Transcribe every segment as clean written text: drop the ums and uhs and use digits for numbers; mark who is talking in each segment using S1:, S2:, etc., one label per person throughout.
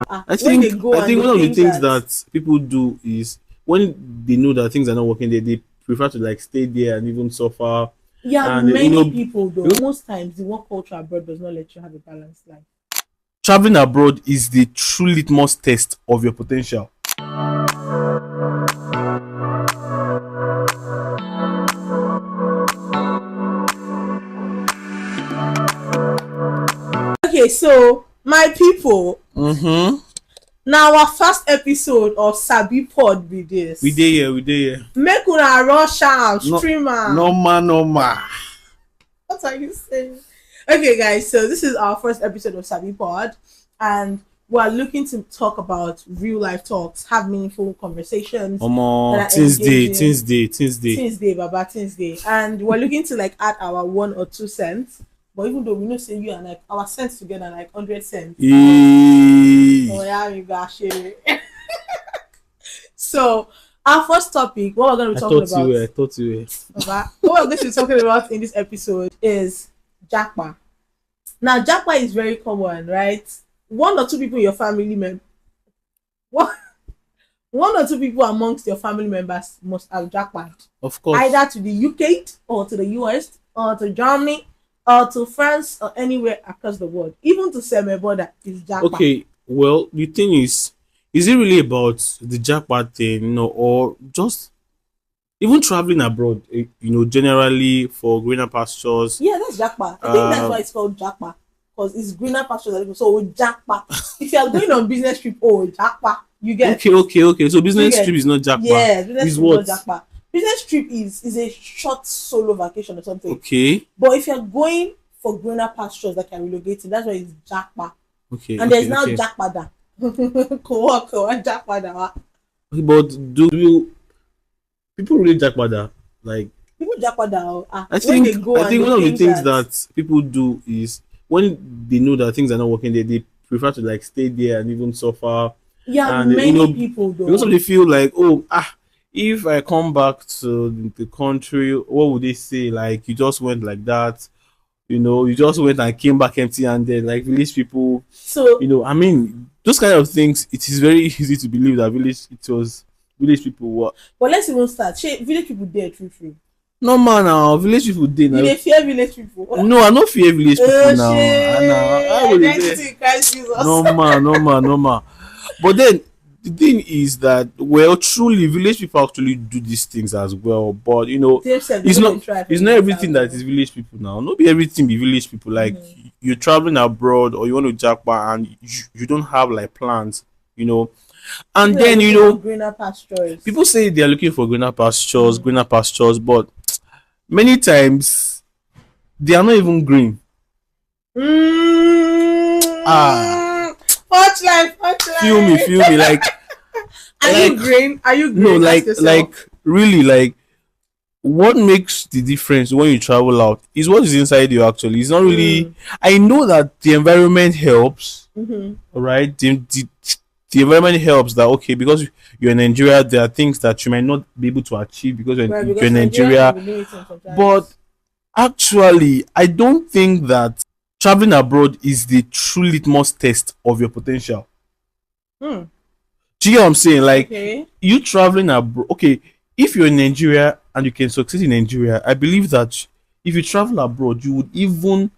S1: I
S2: When they
S1: think
S2: go
S1: I
S2: and
S1: think
S2: they
S1: one of the
S2: think
S1: things
S2: that,
S1: that people do is when they know that things are not working, they prefer to like stay there and even suffer.
S2: yeah,
S1: And
S2: many people though,
S1: because
S2: most times the work culture abroad does not let you have a balanced life.
S1: traveling abroad is the true litmus test of your potential.
S2: Okay, so my people,
S1: Mm-hmm.
S2: now our first episode of Sabi Pod be
S1: We
S2: this.
S1: day here, we day here.
S2: Make una rush am,
S1: No,
S2: stream
S1: no
S2: am.
S1: man, no man.
S2: What are you saying? Okay, guys, so this is our first episode of Sabi Pod, and we're looking to talk about real life talks, have meaningful conversations that are
S1: Tuesday,
S2: engaging.
S1: Tuesday, Tuesday.
S2: Tuesday, Baba Tuesday, and we're looking to like add our 1 or 2 cents. But even though we know say you and like our cents together like 100 cents, oh
S1: Eee.
S2: yeah, we got shit. So our first topic, what we're going to be
S1: I
S2: talking
S1: thought you
S2: about,
S1: were. I thought you were.
S2: Baba, what we're going to be talking about in this episode is JAPA. Now, JAPA is very common, right? One or two people in your family one, one or two people amongst your family members must have JAPA,
S1: Of course.
S2: either to the UK or to the US or to Germany or to France or anywhere across the world. Even to Seme border is JAPA.
S1: Okay. Well, the thing is it really about the jackpot thing, or just even traveling abroad? Generally for greener pastures.
S2: Yeah, that's JAPA. I think that's
S1: Uh,
S2: why it's called JAPA. Because it's greener pastures. So JAPA. If you are going on business trip, oh JAPA. You get.
S1: okay. So
S2: You
S1: business
S2: get.
S1: trip is not jackpot.
S2: Yeah, business
S1: Is
S2: trip is not
S1: what?
S2: JAPA. Business trip is a short solo vacation or something.
S1: Okay.
S2: But if you're going for greener pastures that can relocate, that's why it's JAPA.
S1: Okay.
S2: And there's
S1: Okay.
S2: now
S1: Okay.
S2: JAPA. JAPA.
S1: But do you people really jackpot that? Like,
S2: People JAPA.
S1: I
S2: When
S1: think
S2: they go
S1: I
S2: and
S1: think
S2: they
S1: one of the
S2: think
S1: things
S2: that,
S1: that people do is when they know that things are not working, they prefer to like stay there and even suffer.
S2: yeah,
S1: And
S2: many people
S1: because
S2: though.
S1: of they feel like, oh, if I come back to the country, what would they say? Like, you just went like that, you just went and came back empty handed. Like village people,
S2: So
S1: I mean, those kind of things. It is very easy to believe that village people were
S2: but let's even start. Shey, village people there true.
S1: normal now. Village people did
S2: You
S1: now.
S2: dey fear village people.
S1: No, I not fear village people
S2: Oh
S1: now. I
S2: shey,
S1: would say
S2: identity in Christ Jesus.
S1: normal. But then the thing is that, well, truly village people actually do these things as well. But
S2: Same self, they
S1: it's
S2: no dey
S1: not
S2: try for
S1: it's
S2: the
S1: not
S2: matter
S1: everything that
S2: o.
S1: is village people now. Not be everything be village people. Like you're traveling abroad or you want to jackpot and you don't have like plans, and
S2: People are
S1: then
S2: looking for greener pastures.
S1: people say they are looking for greener pastures, but many times they are not even green. Ah,
S2: Punchline, punchline.
S1: feel me, like
S2: Are you
S1: like
S2: green? Are you
S1: no,
S2: green? Ask yourself.
S1: really, like what makes the difference when you travel out is what is inside you. Actually, it's not really.
S2: Mm.
S1: I know that the environment helps,
S2: Mm-hmm.
S1: right? The environment helps, that okay, because you're in Nigeria, there are things that you might not be able to achieve because
S2: Right,
S1: you're
S2: because
S1: in
S2: Nigeria can
S1: Nigeria.
S2: be limiting
S1: But
S2: sometimes.
S1: actually, I don't think that traveling abroad is the true litmus test of your potential.
S2: Hmm.
S1: Do you get what I'm saying? Like,
S2: Okay.
S1: you traveling abroad, okay, if you're in Nigeria and you can succeed in Nigeria, I believe that if you travel abroad, you would even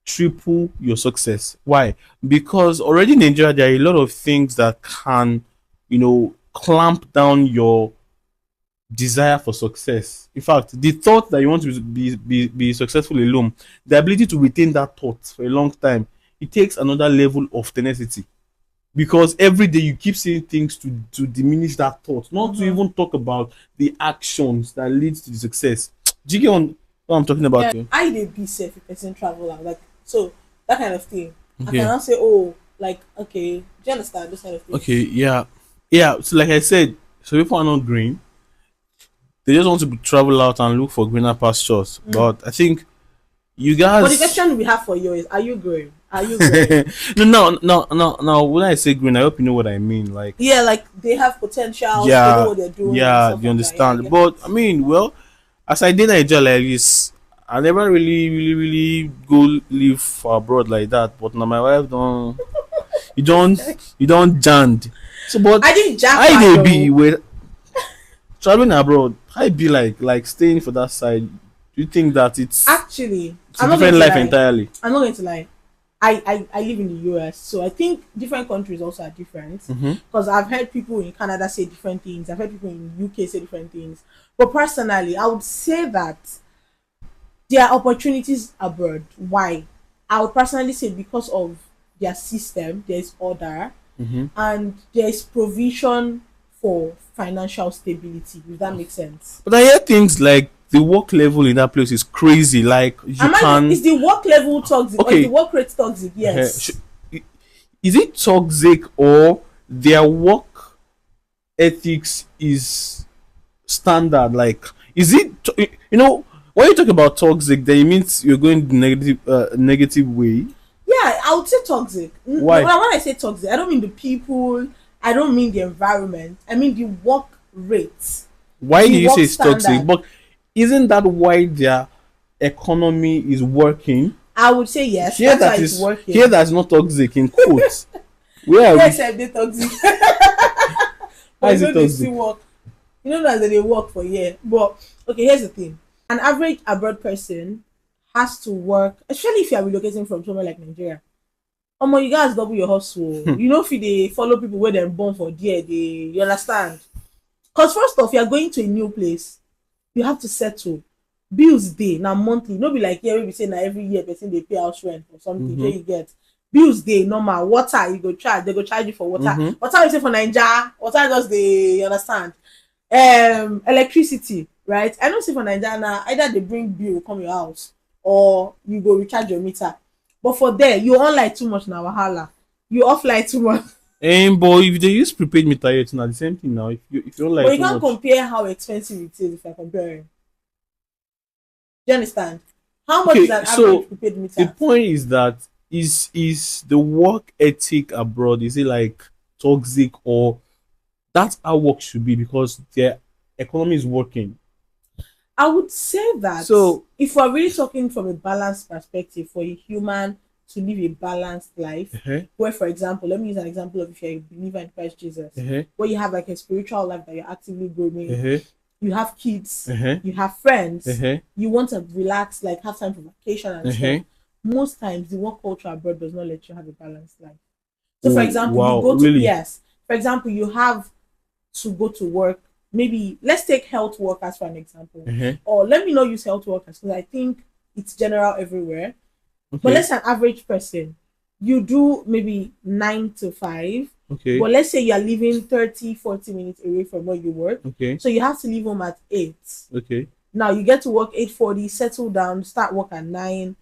S1: triple your success. Why? Because already in Nigeria, there are a lot of things that can, clamp down your desire for success. In fact, the thought that you want to be successful alone, the ability to retain that thought for a long time, it takes another level of tenacity. Because every day you keep saying things to diminish that thought, not to even talk about the actions that leads to the success. Do you get what I'm talking about?
S2: Yeah, I dey be safe if person travel out, like, so that kind of thing. I
S1: Okay.
S2: cannot say, oh, like, okay, do you understand this kind of things?
S1: Okay. Yeah. Yeah. So like I said, so people are not green. They just want to travel out and look for greener pastures. But I think you
S2: But the
S1: guys.
S2: question we have for you is, are you growing? Are you growing?
S1: No. When I say green, I hope you know what I mean. Like,
S2: Yeah, like they have potential, they know
S1: yeah,
S2: what they're doing and
S1: yeah,
S2: stuff
S1: you
S2: like that. Yeah, I
S1: understand.
S2: get it.
S1: But I mean, well, as I did Nigeria like this, I never really, really, really go live for abroad like that. But now my wife don't. you don't jammed. So, but
S2: I didn't jack
S1: I
S2: though.
S1: may be with traveling abroad. I be like staying for that side. Do you think that
S2: Actually,
S1: it's a
S2: I'm not going
S1: different
S2: to
S1: life
S2: lie.
S1: entirely?
S2: I'm not going to lie. I live in the US, so I think different countries also are different.
S1: Mm-hmm.
S2: Because I've heard people in Canada say different things. I've heard people in UK say different things. But personally, I would say that there are opportunities abroad. Why? I would personally say because of their system, there's order,
S1: Mm-hmm.
S2: and there's provision for financial stability. If that makes sense.
S1: But I hear things like the work level in that place is crazy. Like you
S2: Is
S1: can
S2: the work level toxic or is
S1: okay.
S2: the work rate toxic? Yes.
S1: Is it toxic or their work ethics is standard? Like, is it when you talk about toxic, then it means you're going the negative way.
S2: Yeah, I would say toxic.
S1: Why?
S2: When I say toxic, I don't mean the people, I don't mean the environment, I mean the work rate.
S1: Why
S2: The
S1: do you
S2: work
S1: say it's toxic?
S2: standard.
S1: But isn't that why their economy is working?
S2: I would say yes.
S1: Here
S2: That's why
S1: that
S2: it's
S1: is
S2: working.
S1: here that's not toxic in quotes. Where are
S2: Yes,
S1: we?
S2: they're toxic.
S1: How is
S2: You
S1: it
S2: know they
S1: toxic?
S2: still work. You know that they work for a year. But okay, here's the thing. An average abroad person has to work, especially if you are relocating from somewhere like Nigeria. You guys double your hustle. You know if they follow people where they're born for there, you understand? Because first off, you are going to a new place, you have to settle. Bills day now monthly. No be like here we say now every year person they pay house rent or something.
S1: Mhm.
S2: Where you get bills day normal. Water you go charge. They go charge you for water.
S1: Mhm.
S2: Water we say for Naija. Water just you understand. Electricity, right? I know say for Naija now either they bring bill come your house or you go recharge your meter. But for there you on like too much now wahala. You off like too much.
S1: But if they use prepaid meter, it's not the same thing now. If you don't like
S2: But you
S1: too
S2: can't
S1: much,
S2: compare how expensive it is if you're comparing. Do you understand? How much
S1: okay.
S2: is an
S1: So
S2: average prepaid
S1: the
S2: meter?
S1: point is that is the work ethic abroad, is it like toxic, or that's how work should be because their economy is working?
S2: I would say that
S1: So
S2: if we're really talking from a balanced perspective for a human to live a balanced life,
S1: uh-huh,
S2: where for example, let me use an example of if you're a believer in Christ Jesus,
S1: uh-huh,
S2: where you have like a spiritual life that you're actively growing,
S1: uh-huh,
S2: you have kids,
S1: uh-huh,
S2: you have friends,
S1: uh-huh,
S2: you want to relax, like have time for vacation and
S1: uh-huh.
S2: stuff. Most times the work culture abroad does not let you have a balanced life. So for
S1: Oh,
S2: example, you
S1: wow,
S2: go to
S1: really?
S2: yes, for example, you have to go to work. Maybe let's take health workers for an example.
S1: Uh-huh.
S2: Or let me not use health workers because I think it's general everywhere. But
S1: Okay,
S2: let's say an average person, you do maybe 9 to 5.
S1: okay,
S2: But let's say you're living 30, 40 minutes away from where you work.
S1: okay,
S2: So you have to leave home at 8.
S1: okay.
S2: Now you get to work 8:40, settle down, start work at 9,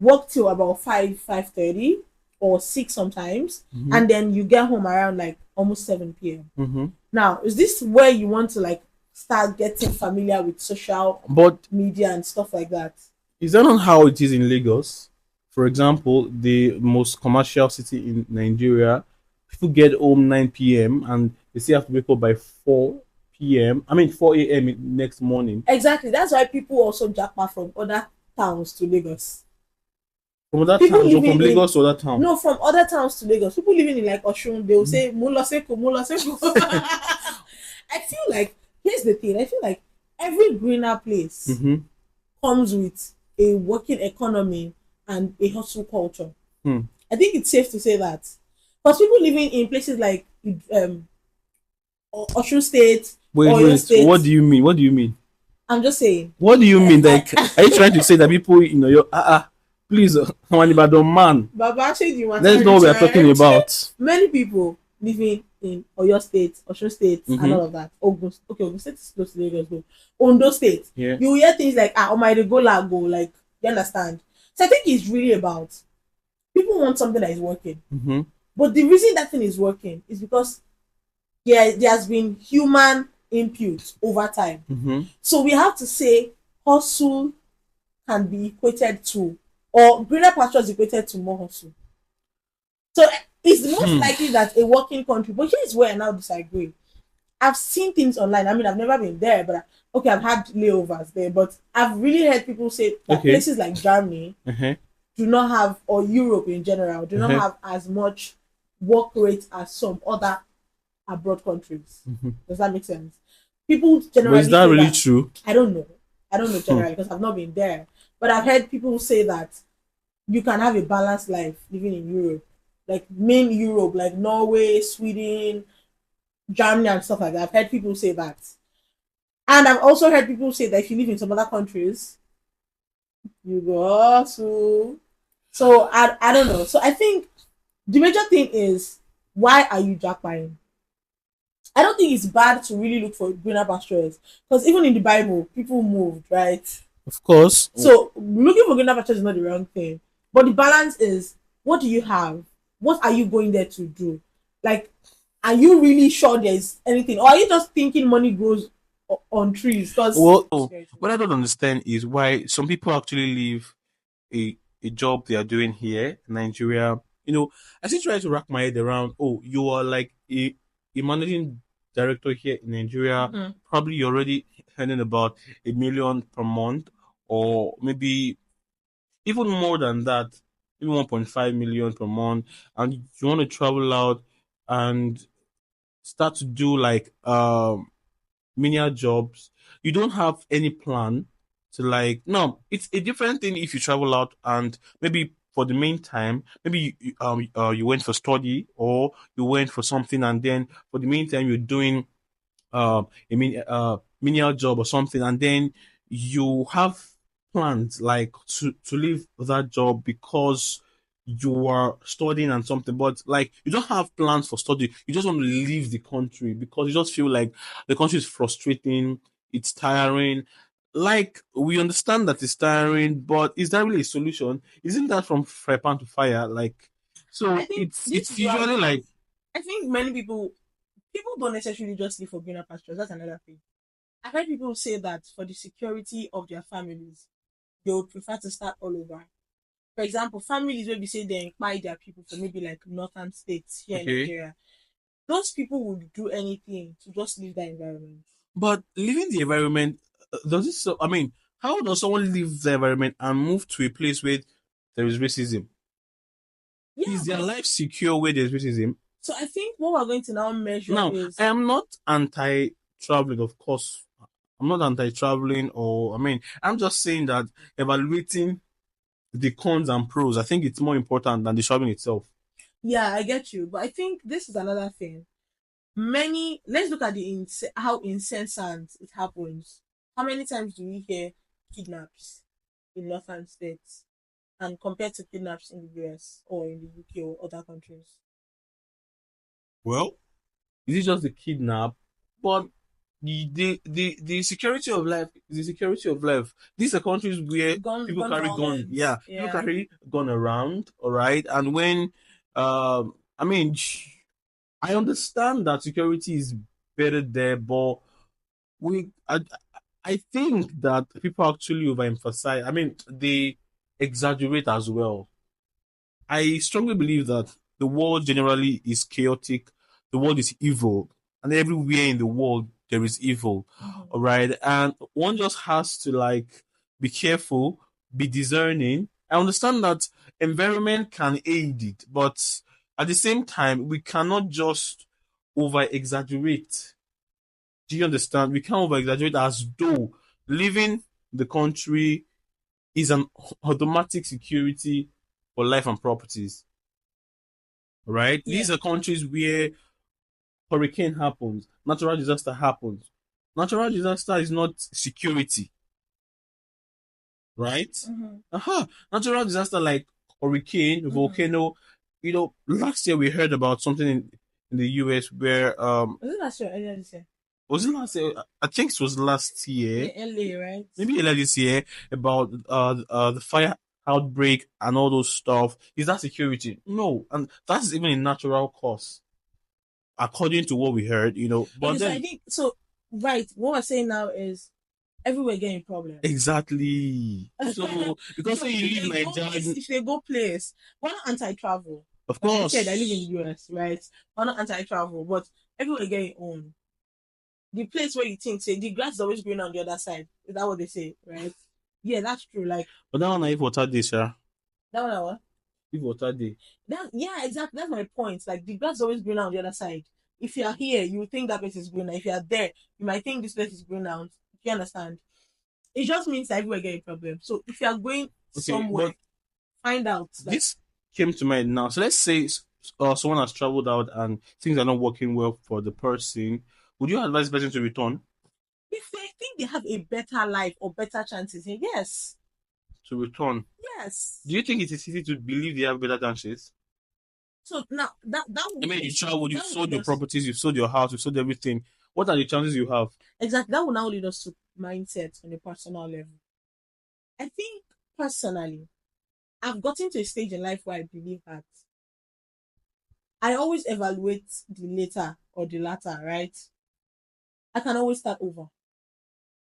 S2: work till about 5:30 or 6 sometimes,
S1: Mm-hmm.
S2: and then you get home around like almost 7 p.m.
S1: Mm-hmm.
S2: Now, is this where you want to like start getting familiar with social
S1: But
S2: media and stuff like that?
S1: is that not how it is in Lagos? For example, the most commercial city in Nigeria, people get home 9 p.m. and they still have to wake up by 4 p.m. I mean 4 a.m. next morning.
S2: Exactly. That's why people also japa from other towns to Lagos.
S1: From other
S2: People
S1: towns or
S2: living
S1: from
S2: in
S1: Lagos to other town.
S2: no, from other towns to Lagos. People living in like Oshun, they will say Mula Seko, Mula Seko. I feel like here's the thing. I feel like every greener place
S1: Mm-hmm.
S2: comes with a working economy and a hustle culture.
S1: Hmm.
S2: I think it's safe to say that. Because people living in places like Osun State,
S1: Wait,
S2: Oyo
S1: wait.
S2: State.
S1: What do you mean? What do you mean?
S2: I'm just saying.
S1: What do you mean? Like, are you trying to say that people, your please, man,
S2: Baba, actually, you want
S1: let's know what we are talking about.
S2: Many people living in Oyo State, Osun State, and
S1: Mhm.
S2: all of that. Ogun State is close to Lagos, but Ondo State.
S1: Yeah.
S2: You hear things like, they go lago, like, you understand? So I think it's really about people want something that is working.
S1: Mm-hmm.
S2: But the reason that thing is working is because there has been human input over time.
S1: Mm-hmm.
S2: So we have to say hustle can be equated to, or greener pasture is equated to more hustle. So it's most likely that a working country, but here's where I now disagree. I've seen things online. I mean, I've never been there, but I've had layovers there, but I've really heard people say that
S1: Okay.
S2: places like Germany
S1: Uh-huh.
S2: do not have, or Europe in general, do not
S1: Uh-huh.
S2: have as much work rate as some other abroad countries.
S1: Mhm.
S2: Does that make sense? People
S1: But is
S2: generally
S1: that
S2: say
S1: really
S2: that.
S1: true?
S2: I don't know. I don't know
S1: Hmm.
S2: generally because I've not been there. But I've heard people say that you can have a balanced life living in Europe, like main Europe, like Norway, Sweden, Germany, and stuff like that. I've heard people say that. And I've also heard people say that if you live in some other countries, you go to. So I don't know. So I think the major thing is, why are you jackpying? I don't think it's bad to really look for greener pastures because even in the Bible, people moved, right?
S1: Of course.
S2: So looking for greener pastures is not the wrong thing, but the balance is, what do you have? What are you going there to do? Like, are you really sure there's anything, or are you just thinking money grows on trees? Because
S1: Well, what I don't understand is why some people actually leave a job they are doing here in Nigeria. I still try to wrap my head around, oh, you are like a managing director here in Nigeria.
S2: Mhm.
S1: Probably you're already earning about 1 million per month, or maybe even more than that, maybe 1.5 million per month, and you want to travel out and start to do like menial jobs. You don't have any plan to like. No, it's a different thing if you travel out and maybe for the meantime, maybe you went for study or you went for something, and then for the meantime you're doing menial job or something, and then you have plans like to leave that job because you are studying and something, but like you don't have plans for study. You just want to leave the country because you just feel like the country is frustrating, it's tiring. Like we understand that it's tiring, but is that really a solution? Isn't that from fry pan to fire? Like,
S2: I
S1: so
S2: think
S1: it's
S2: this
S1: it's
S2: is why
S1: usually like
S2: I think many people don't necessarily just live for greener pastures. That's another thing. I've heard people say that for the security of their families, they would prefer to start all over. For example, families where we say they inquire their people for maybe like northern states here in
S1: okay.
S2: Nigeria, those people would do anything to just leave that environment.
S1: But leaving the environment, does it? So, I mean, how does someone leave the environment and move to a place where there is racism?
S2: Yeah,
S1: Is their
S2: but
S1: life secure where there's racism?
S2: so I think what we're going to now measure
S1: Now, I
S2: is,
S1: am not anti-traveling, of course. I'm not anti-traveling, or I mean, I'm just saying that evaluating the cons and pros, I think it's more important than the traveling itself.
S2: yeah, I get you, but I think this is another thing. Many, let's look at how incessant it happens. How many times do we hear kidnaps in northern states and compared to kidnaps in the US or in the UK or other countries?
S1: Well, is it just the kidnap? But the security of life is the security of life. These are countries where people
S2: Gun
S1: carry gun. Yeah,
S2: violence.
S1: people
S2: Yeah.
S1: carry gun around. All right, and when, I mean, I understand that security is better there, but we, I think that people actually overemphasize. I mean, they exaggerate as well. I strongly believe that the world generally is chaotic. The world is evil, and everywhere in the world there is evil.
S2: Mhm.
S1: All right, and one just has to like be careful, be discerning. I understand that environment can aid it, but at the same time, we cannot just over exaggerate. Do you understand? We can't over exaggerate as though living the country is an automatic security for life and properties, right?
S2: Yeah.
S1: These are countries where hurricane happens, natural disaster happens. Natural disaster is not security, right?
S2: Mhm.
S1: Natural disaster like hurricane,
S2: Mhm.
S1: volcano. Last year we heard about something in the US where
S2: Was it last year or earlier this year?
S1: was it last year? I think it was last year,
S2: Yeah, LA, right?
S1: maybe earlier this year, about the fire outbreak and all those stuff. Is that security? No, and that's even a natural cause according to what we heard.
S2: Okay,
S1: But
S2: so I
S1: then
S2: think so. Right, what we're saying now is everywhere getting problem.
S1: exactly. So because
S2: So
S1: when you leave Nigeria,
S2: if they go place, we're not anti-travel.
S1: of
S2: Like I said, I live in the
S1: course,
S2: US, right? We're not anti-travel, but everywhere getting own. The place where you think, say, the grass is always green on the other side. Is that what they say, right? Yeah, that's true. Like
S1: but that one I water this, yeah.
S2: that one, what?
S1: If water day.
S2: Yeah, exactly. That's my point. Like the grass is always greener on the other side. If you are here, you think that place is greener. If you are there, you might think this place is greener. Do you understand? It just means that everywhere get a problem. So if you are going
S1: Okay, but
S2: somewhere, find out like
S1: this came to mind now. So let's say someone has traveled out and things are not working well for the person. Would you advise the person to return?
S2: if they think they have a better life or better chances, yes,
S1: To return.
S2: yes.
S1: Do you think it is easy to believe they have better chances?
S2: So now that
S1: I
S2: would
S1: mean, you traveled, you've
S2: that would
S1: sold
S2: lead
S1: your
S2: us
S1: properties, you've sold your house, you've sold everything. What are the chances you have?
S2: exactly that will now lead us to mindset on a personal level. I think personally, I've gotten to a stage in life where I believe that I always evaluate the later or the latter, right? I can always start over,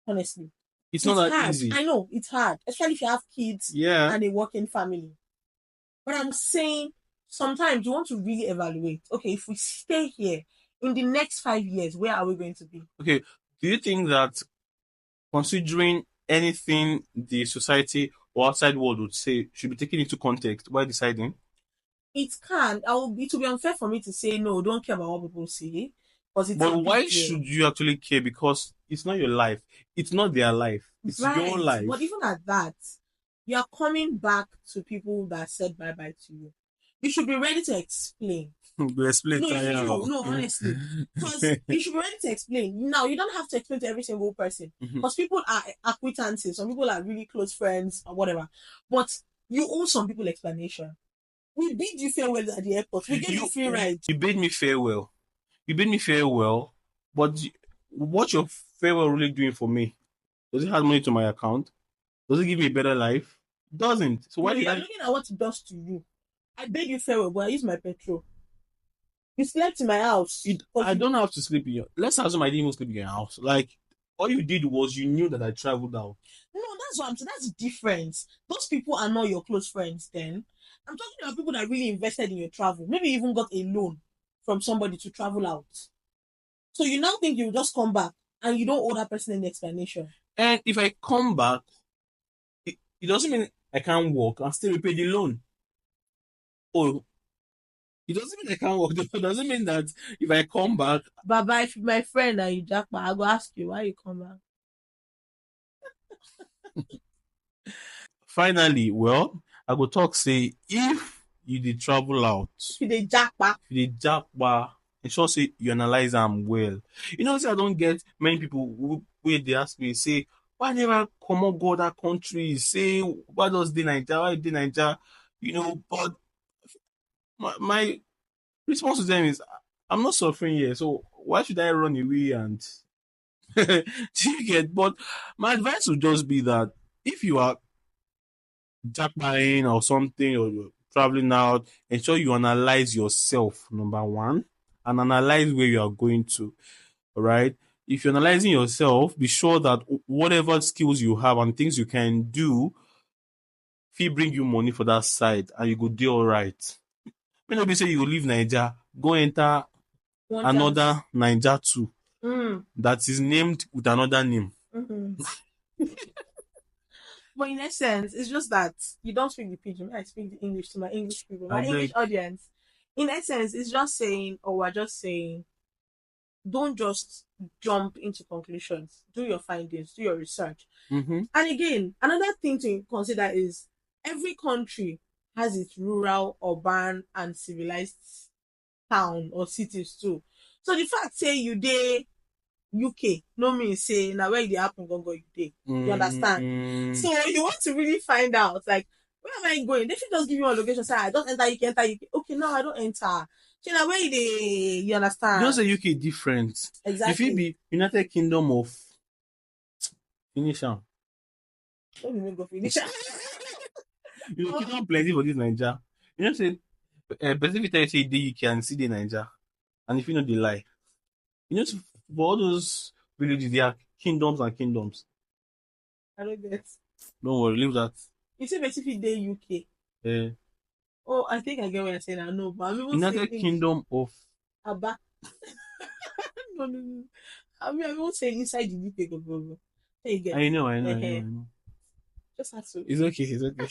S2: honestly.
S1: It's not
S2: It's
S1: that
S2: hard.
S1: easy.
S2: I know it's hard, especially if you have kids
S1: Yeah.
S2: and a working family. But I'm saying sometimes you want to really evaluate. Okay, if we stay here in the next 5 years, where are we going to be?
S1: Okay. Do you think that considering anything the society or outside world would say should be taken into context while deciding?
S2: It can. It will be unfair for me to say no. Don't care about what people say, because it's a
S1: But
S2: big
S1: why
S2: deal,
S1: should you actually care? Because it's not your life. It's not their life. It's your
S2: right? But
S1: life.
S2: even at that, you are coming back to people that said bye bye to you. You should be ready to explain.
S1: Go explain
S2: No,
S1: tire.
S2: no, honestly, because you should be ready to explain. Now, you don't have to explain to every single person,
S1: Mhm.
S2: because people are acquaintances. Some people are really close friends or whatever. But you owe some people explanation. We bid you farewell at the airport. We gave you
S1: You
S2: free ride.
S1: you bade me farewell. You bade me farewell, but what your farewell really doing for me? Does it add money to my account? Does it give me a better life? It doesn't. So
S2: No,
S1: why should
S2: you're
S1: I?
S2: looking at what it does to you. I bid you farewell, but I use my petrol. You slept in my house.
S1: I
S2: Because
S1: don't have to sleep in your. Let's assume I didn't even sleep in your house. Like all you did was you knew that I traveled out.
S2: no, that's what I'm saying. That's different. Those people are not your close friends then. I'm talking about people that really invested in your travel. Maybe you even got a loan from somebody to travel out. So you now think you will just come back and you don't owe that person any explanation.
S1: And if I come back, it doesn't mean I can't work and still repay the loan. Oh, it doesn't mean I can't work. It doesn't mean that if I come back,
S2: Baba, if my friend and you jackpot, I go ask you why you come back.
S1: finally, well, I go talk say if you did travel out,
S2: If you dey jackpot,
S1: if you did japa, ensure say you analyze them well. You know, say I don't get many people who they ask me say why never come on go other countries? Say why does the Naija? Why the Naija? You know, but my response to them is I'm not suffering here, so why should I run away and do you get? But my advice would just be that if you are jackpotting or something or you're traveling out, ensure you analyze yourself, number one, and analyze where you are going to. All right. If you're analyzing yourself, be sure that whatever skills you have and things you can do, if he bring you money for that side and you go do all right. May not be say you leave Niger, go enter
S2: one chance.
S1: another Niger too
S2: Mm.
S1: that is named with another name.
S2: Mm-hmm. But in essence, it's just that you don't speak the pidgin. I speak the English to my English people,
S1: I
S2: my English
S1: beg.
S2: audience. In essence, it's just saying, or we're just saying, don't just jump into conclusions. Do your findings, do your research.
S1: Mm-hmm.
S2: And again, another thing to consider is every country has its rural, urban, and civilized town or cities too. So the fact say you dey UK no mean say na where e dey happen gangan you dey. You understand?
S1: Mm-hmm.
S2: So you want to really find out like where am I going? They should just give you a location. Say I don't enter UK, enter UK. Okay, now I don't enter. So now where you dey? You
S1: You know,
S2: understand?
S1: say UK different. If it
S2: Exactly.
S1: be United Kingdom of finish am.
S2: Don't even go finish.
S1: You know, kingdom plenty for this Niger. You know, say person fit tell you say e dey UK and still dey Niger, and if you know dey lie. You know, for all those villages, there are kingdoms and kingdoms.
S2: I don't get.
S1: Don't worry, leave that.
S2: You say basically dey UK.
S1: Uh,
S2: Oh, I think I get what you're saying. I know, but I'm even saying
S1: United
S2: English.
S1: Kingdom of.
S2: Aba. No, no, no. I mean, I won't say inside the UK. Go, go, go. There you get.
S1: I know, I know, I know, I
S2: Uh-huh.
S1: know.
S2: Just have to.
S1: It's okay, it's okay.